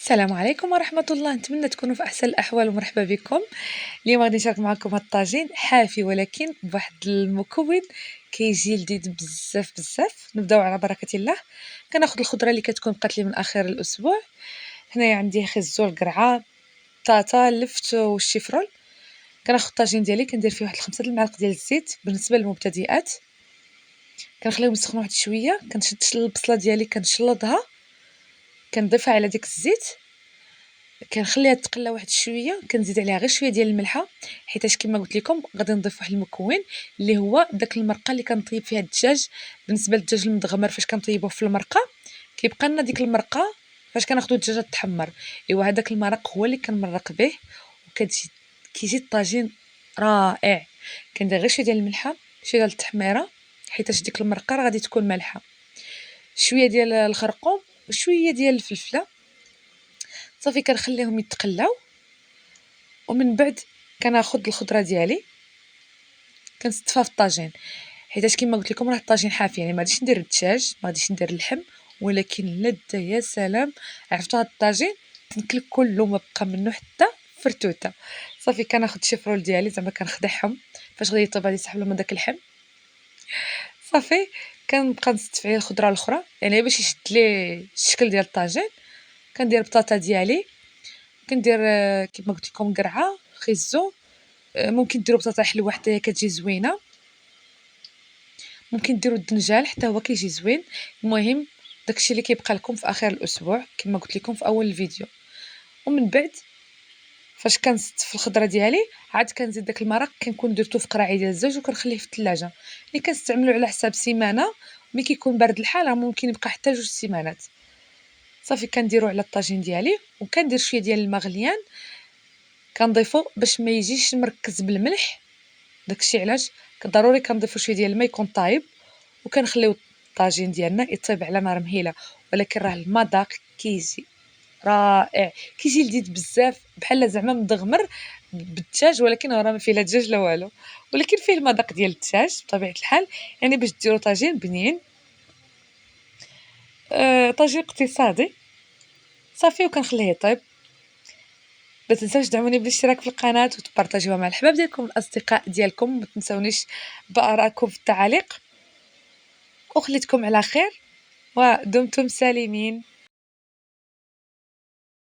السلام عليكم ورحمة الله، نتمنى تكونوا في أحسن الأحوال ومرحبا بكم. اليوم غادي نشارك معكم هاد الطاجين حافي ولكن بواحد المكون كيجي لذيذ بزاف بزاف. نبداو على بركة الله. كناخذ الخضرة اللي كتكون بقات لي من آخر الأسبوع. هنايا عندي خيزو، القرعة، البطاطا، اللفت والشيفرول. كناخذ الطاجين ديالي كندير فيه واحد 5 المعالق ديال الزيت بالنسبة للمبتدئات. كنخليهم يسخنوا واحد شوية، كنشد البصلة ديالي كنشلضها، كنضيفها على ديك الزيت، كنخليها تقلى واحد شويه، كنزيد عليها غير شويه ديال الملحه حيتاش كما قلت لكم غادي نضيف واحد المكون اللي هو داك المرقه اللي كنطيب فيها الدجاج. بالنسبه للدجاج المدغمر فاش كنطيبوه في المرقه كيبقى لنا ديك المرقه فاش كناخذوا الدجاجه تحمر. ايوا هذاك المرق هو اللي كنمرق به كيجي الطاجين رائع. كندير غير شويه ديال الملحه، شويه ديال التحميره حيتاش ديك المرقه راه غادي تكون مالحه، شويه ديال الخرقوم وشويه ديال الفلفله. صافي كنخليهم يتقلاو ومن بعد كناخذ الخضره ديالي كنستفها في الطاجين حيتاش كما قلت لكم راه الطاجين حافي، يعني ما غاديش ندير الدجاج، ما غاديش ندير اللحم، ولكن اللذه يا سلام. عرفتوا هذا الطاجين تنكل كله ما بقى منه حتى فرتوته. صافي كناخذ الشيفرول ديالي زعما كنخدعهم فاش غادي يطيب غادي يسحب لهم داك اللحم. صافي كنبقى نستف عليه الخضره الاخرى يعني باش يشد ليه الشكل ديال الطاجين. كندير البطاطا ديالي، كندير كما قلت لكم قرعه، خيزو، ممكن ديروا بطاطا حلوه حتى هي كتجي زوينه، ممكن ديروا الدنجال حتى هو كيجي زوين. المهم داكشي اللي كيبقى لكم في اخر الاسبوع كما قلت لكم في اول الفيديو. ومن بعد فاش كنستف الخضره ديالي عاد كنزيد داك المرق كنكون درتو في قراعي ديال الزوج وكنخليه في الثلاجه اللي كنستعملو على حساب سيمانه. ملي كيكون بارد الحال راه ممكن يبقى حتى 2 سيمانات. صافي كنديرو على الطاجين ديالي وكندير شويه ديال الماء غليان كنضيفو باش ما يجيش مركز بالملح. داكشي علاش ضروري كنضيفو شويه ديال الماء يكون طايب، وكنخليو الطاجين ديالنا يطيب على نار مهيله. ولكن راه المذاق كيجي رائع، كيجي لذيذ بزاف بحال زعما مدغمر بالدجاج، ولكن راه ما فيه لا دجاج لا والو، ولكن فيه المذاق ديال الدجاج بطبيعه الحال. يعني باش ديروا طاجين بنين، طاجين اقتصادي. صافي وكنخليه يطيب. ما تنساوش دعموني بالاشتراك في القناه وتبارطاجيوها مع الحباب ديالكم الاصدقاء ديالكم. ما تنسونيش بارائكم في التعاليق، وخليتكم على خير ودمتم سالمين.